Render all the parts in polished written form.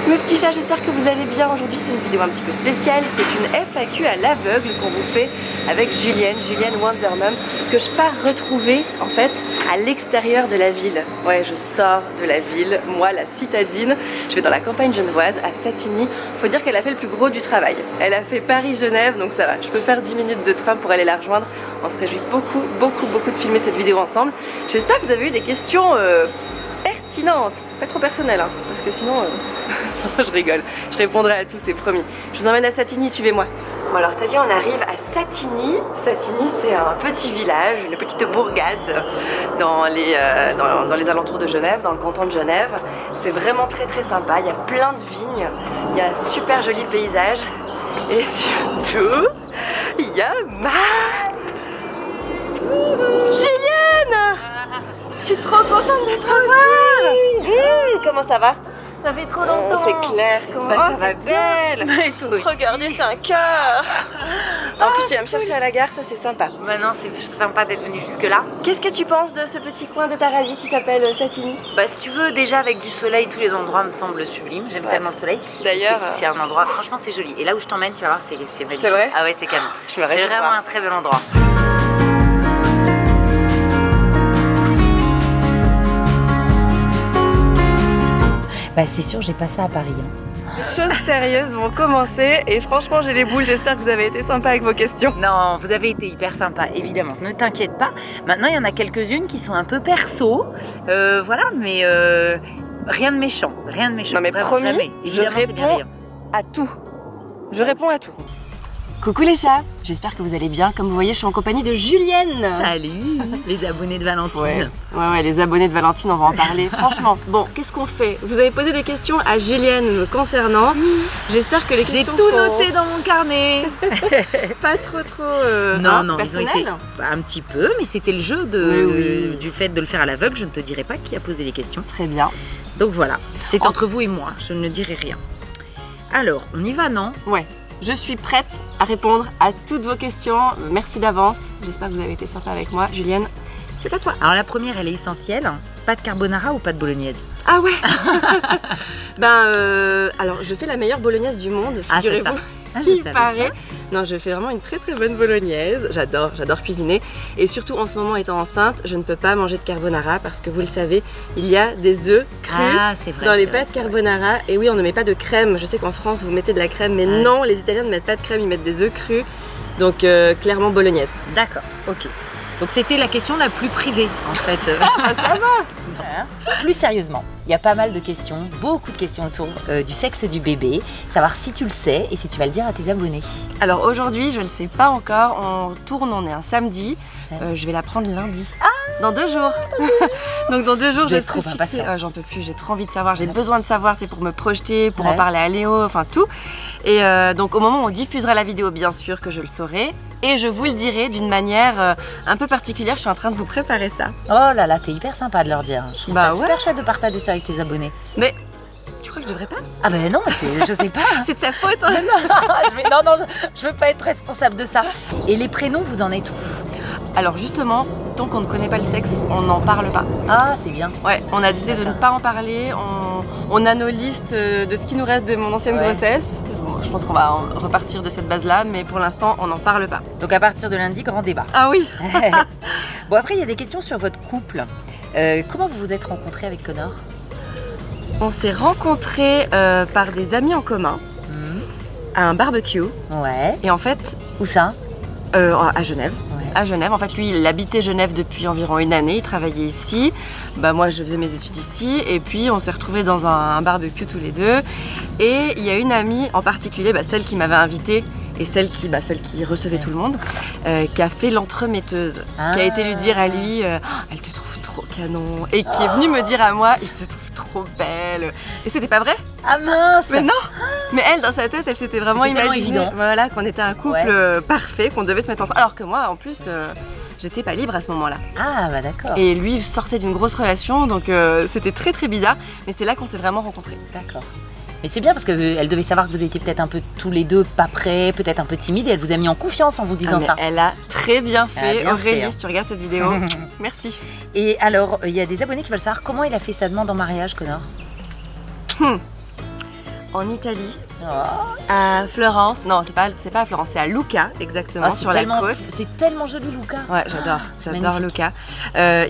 Mes petits chats, j'espère que vous allez bien. Aujourd'hui c'est une vidéo un petit peu spéciale. C'est une FAQ à l'aveugle qu'on vous fait avec Julienne Wandermum, que je pars retrouver en fait à l'extérieur de la ville. Ouais, je sors de la ville, moi la citadine. Je vais dans la campagne genevoise à Satigny. Faut dire qu'elle a fait le plus gros du travail. Elle a fait Paris-Genève, donc ça va. Je peux faire 10 minutes de train pour aller la rejoindre. On se réjouit beaucoup de filmer cette vidéo ensemble. J'espère que vous avez eu des questions pertinentes. Pas trop personnelles, hein, parce que sinon... je rigole, je répondrai à tous, c'est promis. Je vous emmène à Satigny, suivez-moi. Bon alors ça y est, on arrive à Satigny. Satigny c'est un petit village, une petite bourgade dans les alentours de Genève, dans le canton de Genève. C'est vraiment très sympa, il y a plein de vignes, il y a un super joli paysage. Et surtout, il y a Julienne. Je suis trop contente de te revoir. Comment ça va? Ça fait trop longtemps. C'est clair, comment ça va belle. Regardez, c'est un cœur. En plus, tu vas me chercher à la gare, ça c'est sympa. Maintenant, c'est sympa d'être venu jusque là. Qu'est-ce que tu penses de ce petit coin de paradis qui s'appelle Satigny? Bah si tu veux, déjà avec du soleil, tous les endroits me semblent sublimes. J'aime tellement le soleil. D'ailleurs, c'est un endroit, franchement c'est joli. Et là où je t'emmène, tu vas voir, c'est magnifique. C'est vrai? Ah ouais, c'est canon. C'est vraiment un très bel endroit. Bah c'est sûr, j'ai pas ça à Paris. Les choses sérieuses vont commencer et franchement j'ai les boules, j'espère que vous avez été sympa avec vos questions. Non, vous avez été hyper sympa, évidemment, ne t'inquiète pas. Maintenant il y en a quelques-unes qui sont un peu perso, voilà, mais rien de méchant, rien de méchant. Non mais vraiment, promis, jamais. je réponds à tout. Je réponds à tout. Coucou les chats, j'espère que vous allez bien. Comme vous voyez, je suis en compagnie de Julienne. Salut les abonnés de Valentine. Ouais, les abonnés de Valentine, on va en parler. Franchement, bon, qu'est-ce qu'on fait? Vous avez posé des questions à Julienne me concernant. J'espère que les questions J'ai tout noté dans mon carnet. pas trop non, ils ont personnel. été un petit peu, mais c'était le jeu du fait de le faire à l'aveugle. Je ne te dirai pas qui a posé les questions. Très bien. Donc voilà, c'est entre vous et moi, je ne dirai rien. Alors, on y va, non? Ouais. Je suis prête à répondre à toutes vos questions. Merci d'avance. J'espère que vous avez été sympa avec moi. Julienne, c'est à toi. Alors la première, elle est essentielle. Pâte carbonara ou pâte bolognaise? Ah ouais. Alors je fais la meilleure bolognaise du monde, figurez-vous. Il paraît. Non, je fais vraiment une très bonne bolognaise. J'adore cuisiner. Et surtout en ce moment, étant enceinte, je ne peux pas manger de carbonara parce que vous le savez, il y a des œufs crus dans les pâtes carbonara. Et oui, on ne met pas de crème. Je sais qu'en France, vous mettez de la crème, mais non, les Italiens ne mettent pas de crème, ils mettent des œufs crus. Donc clairement bolognaise. D'accord, ok. Donc c'était la question la plus privée en fait. Ça va. Plus sérieusement, il y a pas mal de questions, beaucoup de questions autour du sexe du bébé, savoir si tu le sais et si tu vas le dire à tes abonnés. Alors aujourd'hui, je ne le sais pas encore, on est un samedi, je vais la prendre lundi. Dans 2 jours. Donc dans 2 jours, je serai fixée. J'en peux plus, j'ai trop envie de savoir, j'ai besoin de savoir, pour me projeter, pour en parler à Léo, enfin tout. Et donc au moment où on diffusera la vidéo, bien sûr que je le saurai. Et je vous le dirai d'une manière un peu particulière, je suis en train de vous préparer ça. Oh là là, t'es hyper sympa de leur dire. Je trouve ça super chouette de partager ça avec tes abonnés. Mais tu crois que je devrais pas? Ah ben non, je sais pas. C'est de sa faute. Hein. Non, je veux pas être responsable de ça. Et les prénoms, vous en êtes où? Alors justement, tant qu'on ne connaît pas le sexe, on n'en parle pas. Ah, c'est bien. Ouais, on a décidé de ne pas en parler. On a nos listes de ce qui nous reste de mon ancienne grossesse. Bon, je pense qu'on va repartir de cette base-là, mais pour l'instant, on n'en parle pas. Donc à partir de lundi, grand débat. Ah oui. Bon, après, il y a des questions sur votre couple. Comment vous vous êtes rencontrés avec Connor? On s'est rencontrés par des amis en commun à un barbecue. Ouais. Et en fait... Où ça? À Genève. À Genève. En fait, lui, il habitait Genève depuis environ 1 année, il travaillait ici. Bah, moi, je faisais mes études ici. Et puis, on s'est retrouvés dans un barbecue tous les deux. Et il y a une amie en particulier, celle qui m'avait invitée et celle qui recevait tout le monde, qui a fait l'entremetteuse, qui a été lui dire à lui elle te trouve trop canon. Et qui est venue me dire à moi, il te trouve trop belle. Et c'était pas vrai? Ah mince! Mais non! Mais elle, dans sa tête, elle s'était vraiment imaginé qu'on était un couple parfait, qu'on devait se mettre ensemble. Alors que moi, en plus, j'étais pas libre à ce moment-là. Ah bah d'accord. Et lui sortait d'une grosse relation, donc c'était très bizarre. Mais c'est là qu'on s'est vraiment rencontrés. D'accord. Mais c'est bien parce qu'elle devait savoir que vous étiez peut-être un peu tous les deux pas prêts, peut-être un peu timides, et elle vous a mis en confiance en vous disant ça. Elle a très bien fait. Aurélie, si tu regardes cette vidéo, merci. Et alors, il y a des abonnés qui veulent savoir comment il a fait sa demande en mariage, Connor. en Italie, Oh. à Florence. Non, c'est pas à Florence, c'est à Lucca, exactement, Ah, sur la côte. C'est tellement joli, Luca. Ouais, j'adore Magnifique. Lucca.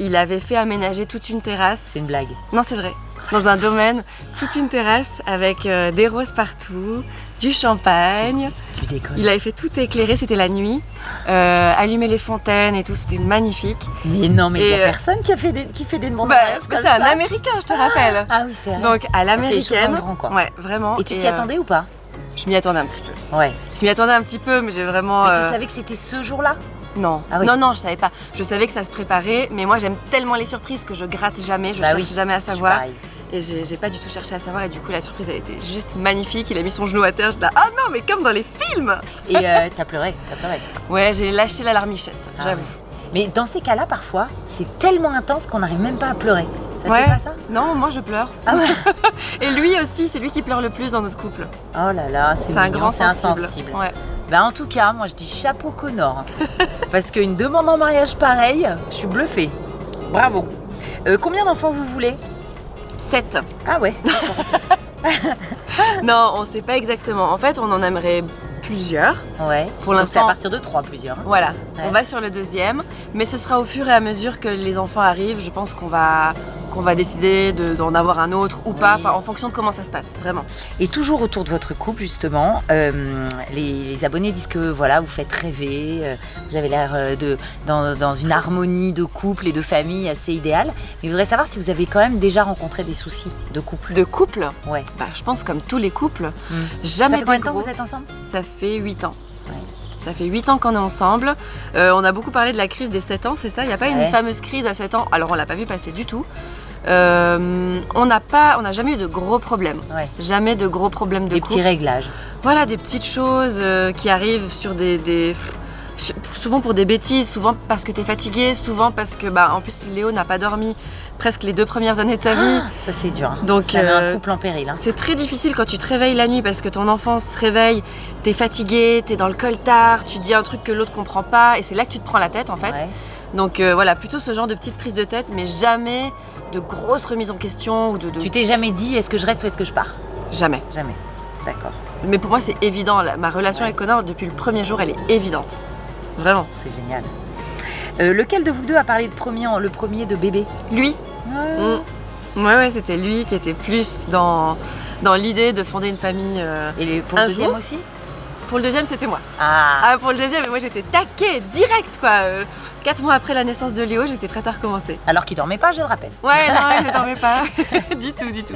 Il avait fait aménager toute une terrasse. C'est une blague. Non, c'est vrai. Dans un domaine, toute une terrasse avec des roses partout, du champagne. Tu déconnes. Il avait fait tout éclairer, c'était la nuit. Allumer les fontaines et tout, c'était magnifique. Mais non, mais il n'y Et, a personne qui fait des demandes Bah, de mariage mais comme c'est un ça. américain, je te rappelle. Ah oui, c'est vrai. Donc à fait les choses l'américaine. en grand, quoi. Ouais, vraiment. Et tu t'y attendais ou pas? Je m'y attendais un petit peu. Ouais. Je m'y attendais un petit peu, mais j'ai vraiment. Mais tu savais que c'était ce jour-là? Non. Ah oui. Non, je savais pas. Je savais que ça se préparait, mais moi j'aime tellement les surprises que je gratte jamais, je Bah cherche oui, jamais à Je suis savoir. pareil. Et j'ai pas du tout cherché à savoir, et du coup la surprise elle était juste magnifique. Il a mis son genou à terre, je suis là, ah non, mais comme dans les films. Et t'as pleuré. Ouais, j'ai lâché la larmichette, Ah j'avoue. ouais. Mais dans ces cas-là, parfois, c'est tellement intense qu'on n'arrive même pas à pleurer. Ça te Ouais. fait pas ça? Non, moi je pleure. Ah ouais. Et lui aussi, c'est lui qui pleure le plus dans notre couple. Oh là là, C'est un mignon, grand c'est sensible. insensible. Ouais. Bah en tout cas, moi je dis chapeau Connor. Parce qu'une demande en mariage pareille, je suis bluffée. Bravo. Combien d'enfants vous voulez? 7. Ah ouais. Non, on sait pas exactement. En fait, on en aimerait plusieurs. Ouais. Pour Donc c'est à l'instant- partir de 3 plusieurs. Voilà, Ouais. on va sur le deuxième, mais ce sera au fur et à mesure que les enfants arrivent. Je pense qu'on va décider d'en avoir un autre ou pas, Oui. enfin, en fonction de comment ça se passe, vraiment. Et toujours autour de votre couple justement, les abonnés disent que voilà, vous faites rêver, vous avez l'air dans une harmonie de couple et de famille assez idéale. Mais je voudrais savoir si vous avez quand même déjà rencontré des soucis de couple. De couple, Ouais. bah, je pense comme tous les couples, Ça jamais fait combien des de temps gros. que vous êtes ensemble? Ça fait 8 ans. Ouais. Ça fait 8 ans qu'on est ensemble. On a beaucoup parlé de la crise des 7 ans, c'est ça? Il n'y a pas une Ouais. fameuse crise à 7 ans. Alors on l'a pas vu passer du tout. On n'a jamais eu de gros problèmes. Ouais. Jamais de gros problèmes de Des couple. petits réglages. Voilà, des petites choses qui arrivent sur souvent pour des bêtises, souvent parce que t'es fatigué, souvent parce que, en plus, Léo n'a pas dormi presque les 2 premières années de sa vie. Ça c'est dur. Hein. Donc, Ça met un couple en péril. Hein. C'est très difficile quand tu te réveilles la nuit parce que ton enfant se réveille, t'es fatigué, t'es dans le coltard, tu dis un truc que l'autre comprend pas et c'est là que tu te prends la tête en fait. Ouais. Donc voilà, plutôt ce genre de petites prises de tête, mais jamais de grosses remises en question ou de... Tu t'es jamais dit est-ce que je reste ou est-ce que je pars? Jamais. Jamais. D'accord. Mais pour moi c'est évident, ma relation Ouais. avec Connor depuis le premier jour elle est évidente. Vraiment. C'est génial. Lequel de vous deux a parlé le premier de bébé? Lui, ouais, c'était lui qui était plus dans l'idée de fonder une famille. Et pour Un le deuxième jour aussi? Pour le deuxième, c'était moi. Ah. Ah, pour le deuxième, moi j'étais taquée, direct quoi. 4 mois après la naissance de Léo, j'étais prête à recommencer. Alors qu'il dormait pas, je le rappelle. Ouais, non, il ne dormait pas. du tout.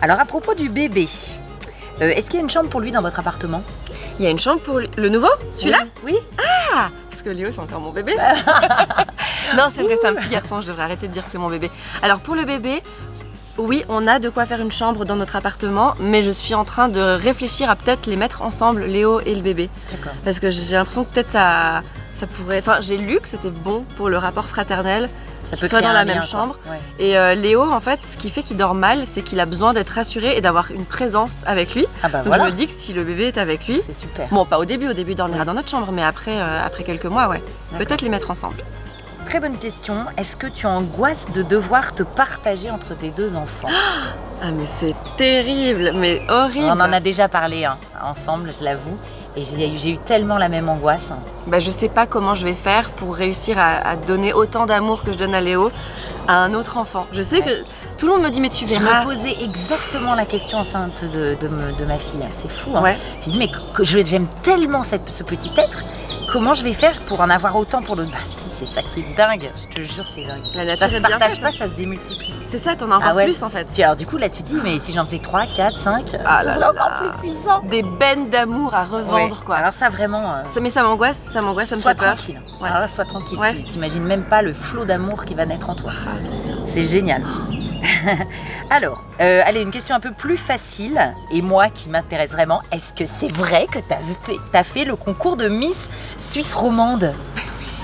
Alors à propos du bébé, est-ce qu'il y a une chambre pour lui dans votre appartement? Il y a une chambre pour le nouveau, celui-là? Oui. Ah, parce que Léo c'est encore mon bébé. Non, c'est vrai, c'est un petit garçon, je devrais arrêter de dire que c'est mon bébé. Alors pour le bébé, oui, on a de quoi faire une chambre dans notre appartement, mais je suis en train de réfléchir à peut-être les mettre ensemble, Léo et le bébé. D'accord. Parce que j'ai l'impression que peut-être ça pourrait... Enfin, j'ai lu que c'était bon pour le rapport fraternel, Ça qu'ils soient créer dans un la lien, même quoi. chambre. Ouais. Et Léo, en fait, ce qui fait qu'il dort mal, c'est qu'il a besoin d'être rassuré et d'avoir une présence avec lui. Ah bah Donc voilà. je me dis que si le bébé est avec lui, C'est super. bon, pas au début il dormira Ouais. dans notre chambre, mais après quelques mois, ouais. D'accord. Peut-être les mettre ensemble. Très bonne question. Est-ce que tu angoisses de devoir te partager entre tes deux enfants? Ah mais c'est terrible, mais horrible. On en a déjà parlé ensemble, je l'avoue. Et j'ai eu tellement la même angoisse. Bah, je sais pas comment je vais faire pour réussir à donner autant d'amour que je donne à Léo à un autre enfant. Je sais Ouais. que tout le monde me dit mais tu Je verras. me posais exactement la question enceinte de ma fille. C'est fou. Hein. Ouais. J'ai dit mais j'aime tellement ce petit être. Comment je vais faire pour en avoir autant pour l'autre? Bah si, c'est ça qui est dingue. Je te jure, c'est dingue. La nature Ça se est bien partage faite. pas, ça se démultiplie. C'est ça, t'en as encore Ah ouais. plus en fait. Puis alors du coup là tu te dis mais si j'en faisais 3, 4, 5, Ah ça là serait là encore là. plus puissant. Des bennes d'amour à revendre Ouais. quoi. Alors ça vraiment, Mais ça m'angoisse, ça me sois fait peur. tranquille. Ouais. Alors là, sois tranquille. Ouais. Tu t'imagines même pas le flot d'amour qui va naître en toi. Ah, trop bien. C'est génial. Alors, allez, une question un peu plus facile, et moi qui m'intéresse vraiment, est-ce que c'est vrai que t'as fait le concours de Miss Suisse romande?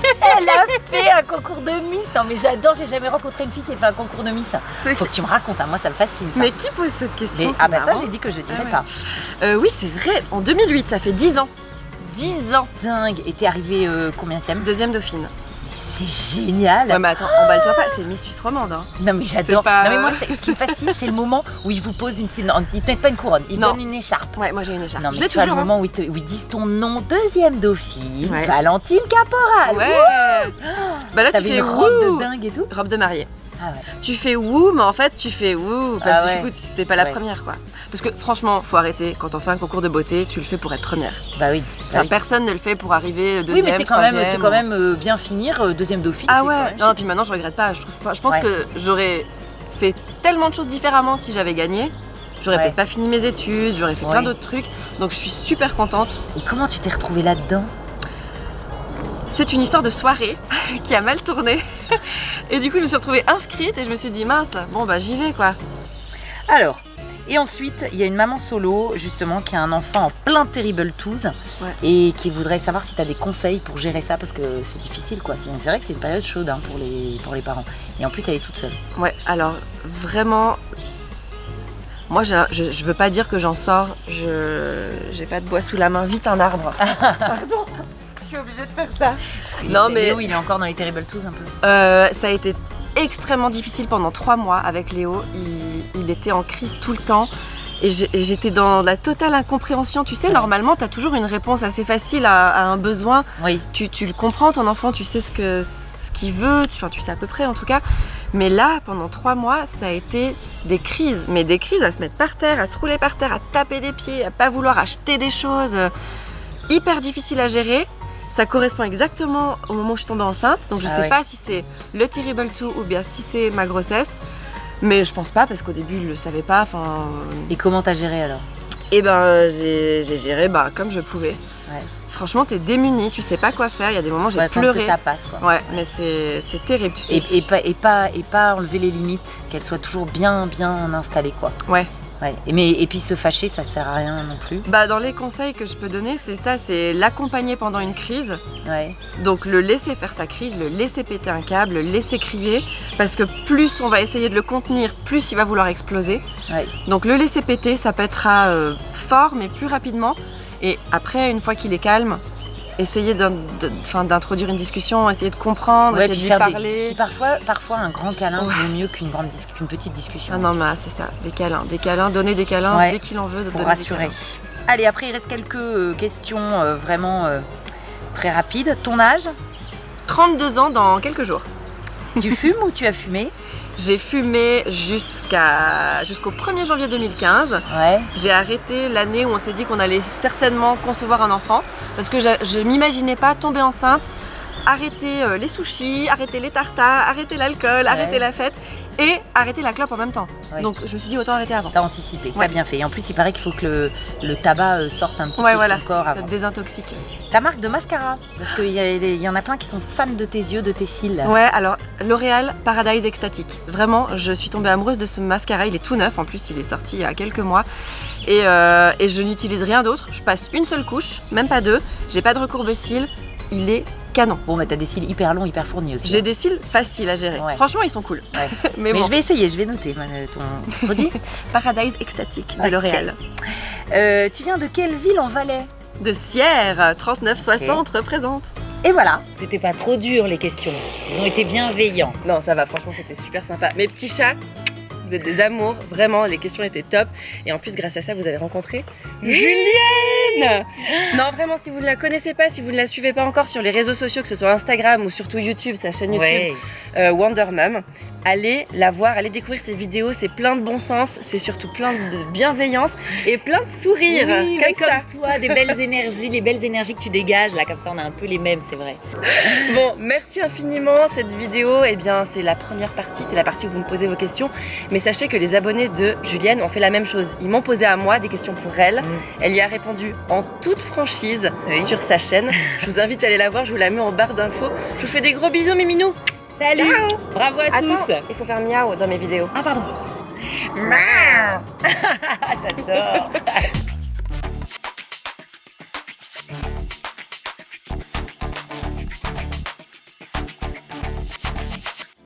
Elle a fait un concours de Miss. Non mais j'adore, j'ai jamais rencontré une fille qui a fait un concours de Miss. Faut que tu me racontes, hein, moi ça me fascine ça. Mais qui pose cette question? Mais- C'est ah bah ça marrant. j'ai dit que je dirais Ah ouais. pas. Oui, c'est vrai, en 2008, ça fait 10 ans. 10 ans. Dingue. Et t'es arrivée combienième? Deuxième dauphine. C'est génial. Ouais, mais attends, emballe-toi pas, c'est Miss Suisse romande. Hein. Non mais j'adore. pas- Non mais moi, ce qui me fascine, c'est le moment où ils vous posent une petite. Non, ils te mettent pas une couronne, ils te Non. donnent une écharpe. Ouais, moi j'ai une écharpe. Non Je mais l'ai tu vois le toujours. moment où ils disent ton nom, deuxième dauphine, Ouais. Valentine Caporal. Ouais. Bah là, tu T'avais fais une robe wouh. de dingue et tout. Robe de mariée. Ah ouais. Tu fais wouh, mais en fait, tu fais wouh. Parce Ah que ouais. du coup, c'était pas la Ouais. première, quoi. Parce que franchement, faut arrêter. Quand on fait un concours de beauté, tu le fais pour être première. Bah oui. Enfin, personne ne le fait pour arriver deuxième, Oui mais c'est quand troisième. même bien finir deuxième dauphine. Ah c'est ouais. quand même Non, chic. puis maintenant, je regrette pas. Je pense Ouais. que j'aurais fait tellement de choses différemment si j'avais gagné. J'aurais Ouais. peut-être pas fini mes études, j'aurais fait plein Ouais. d'autres trucs. Donc je suis super contente. Et comment tu t'es retrouvée là-dedans? C'est une histoire de soirée qui a mal tourné. Et du coup, je me suis retrouvée inscrite et je me suis dit mince, bon bah j'y vais quoi. Alors, et ensuite, il y a une maman solo, justement, qui a un enfant en plein Terrible Twos Ouais. et qui voudrait savoir si tu as des conseils pour gérer ça parce que c'est difficile, quoi. C'est vrai que c'est une période chaude hein, pour les parents. Et en plus, elle est toute seule. Ouais, alors vraiment, moi je veux pas dire que j'en sors, j'ai pas de bois sous la main, vite un arbre. Pardon, je suis obligée de faire ça. Non, mais- Léo, il est encore dans les Terrible Twos un peu. Ça a été extrêmement difficile pendant 3 mois avec Léo, il était en crise tout le temps. Et j'étais dans la totale incompréhension. Tu sais, Ouais. normalement, tu as toujours une réponse assez facile à un besoin. Oui. Tu le comprends, ton enfant, tu sais ce qu'il veut, tu sais à peu près en tout cas. Mais là, pendant 3 mois, ça a été des crises. Mais des crises à se mettre par terre, à se rouler par terre, à taper des pieds, à pas vouloir acheter des choses. Hyper difficile à gérer. Ça correspond exactement au moment où je suis tombée enceinte. Donc je Ah sais ouais. pas si c'est le Terrible 2 ou bien si c'est ma grossesse. Mais je pense pas parce qu'au début, il le savait pas. Enfin, Et comment t'as géré alors? et ben j'ai géré comme je pouvais. Ouais. Franchement, t'es démunie, tu sais pas quoi faire. Il y a des moments, j'ai Ouais, attendre pleuré. que ça passe, quoi. Ouais, mais c'est terrible, tu sais. Et pas enlever les limites, qu'elles soient toujours bien installées, quoi. Ouais. Ouais. Et puis se fâcher, ça sert à rien non plus. Bah, dans les conseils que je peux donner, c'est ça, c'est l'accompagner pendant une crise. Ouais. Donc le laisser faire sa crise, le laisser péter un câble, le laisser crier. Parce que plus on va essayer de le contenir, plus il va vouloir exploser. Ouais. Donc le laisser péter, ça pètera fort, mais plus rapidement. Et après, une fois qu'il est calme, essayer d'introduire une discussion, essayer de comprendre, Ouais, essayer puis de lui faire parler. Puis parfois un grand câlin Ouais. vaut mieux qu'une petite discussion. Ah non, mais c'est ça, des câlins, donner des câlins Ouais. dès qu'il en veut, Pour donner rassurer. des câlins. Allez, après il reste quelques questions vraiment très rapides. Ton âge? 32 ans dans quelques jours. Tu fumes ou tu as fumé? J'ai fumé jusqu'au 1er janvier 2015. Ouais. J'ai arrêté l'année où on s'est dit qu'on allait certainement concevoir un enfant parce que je m'imaginais pas tomber enceinte, arrêter les sushis, arrêter les tartares, arrêter l'alcool, arrêter la fête et arrêter la clope en même temps. Ouais. Donc je me suis dit autant arrêter avant. T'as anticipé, Ouais. t'as bien fait. Et en plus, il paraît qu'il faut que le tabac sorte un petit Ouais, peu voilà, de ton corps ça avant. te désintoxique. Ta marque de mascara, parce qu'il y en a plein qui sont fans de tes yeux, de tes cils. Ouais, alors L'Oréal Paradise Extatique. Vraiment, je suis tombée amoureuse de ce mascara. Il est tout neuf, en plus, il est sorti il y a quelques mois. Et je n'utilise rien d'autre. Je passe une seule couche, même pas deux. J'ai pas de recourbe-cils. Il est canon. Bon, bah t'as des cils hyper longs, hyper fournis aussi. J'ai des cils faciles à gérer. Ouais. Franchement, ils sont cool. Ouais. Mais Mais bon, je vais essayer, je vais noter ton redis. Paradise Extatique de Ok. L'Oréal. Tu viens de quelle ville en Valais? De Sierre, 3960 représente. Et voilà. C'était pas trop dur les questions. Ils ont été bienveillants. Non, ça va, franchement, c'était super sympa. Mes petits chats, vous êtes des amours, vraiment, les questions étaient top. Et en plus, grâce à ça, vous avez rencontré Julienne. Non, vraiment, si vous ne la connaissez pas, si vous ne la suivez pas encore sur les réseaux sociaux, que ce soit Instagram ou surtout YouTube, sa chaîne YouTube, Wonder Mum, allez la voir, allez découvrir ses vidéos, c'est plein de bon sens, c'est surtout plein de bienveillance et plein de sourires, Oui, mais comme ça. comme toi, des belles énergies, les belles énergies que tu dégages, là, comme ça, on a un peu les mêmes, c'est vrai. Bon, merci infiniment. Cette vidéo, eh bien, c'est la première partie, c'est la partie où vous me posez vos questions. Mais sachez que les abonnés de Julienne ont fait la même chose. Ils m'ont posé à moi des questions pour elle. Elle y a répondu en toute franchise sur sa chaîne. Je vous invite à aller la voir, je vous la mets en barre d'infos. Je vous fais des gros bisous, mes minous. Salut. Ciao. Bravo à Attends, tous. il faut faire miaou dans mes vidéos. Ah, pardon. J'adore.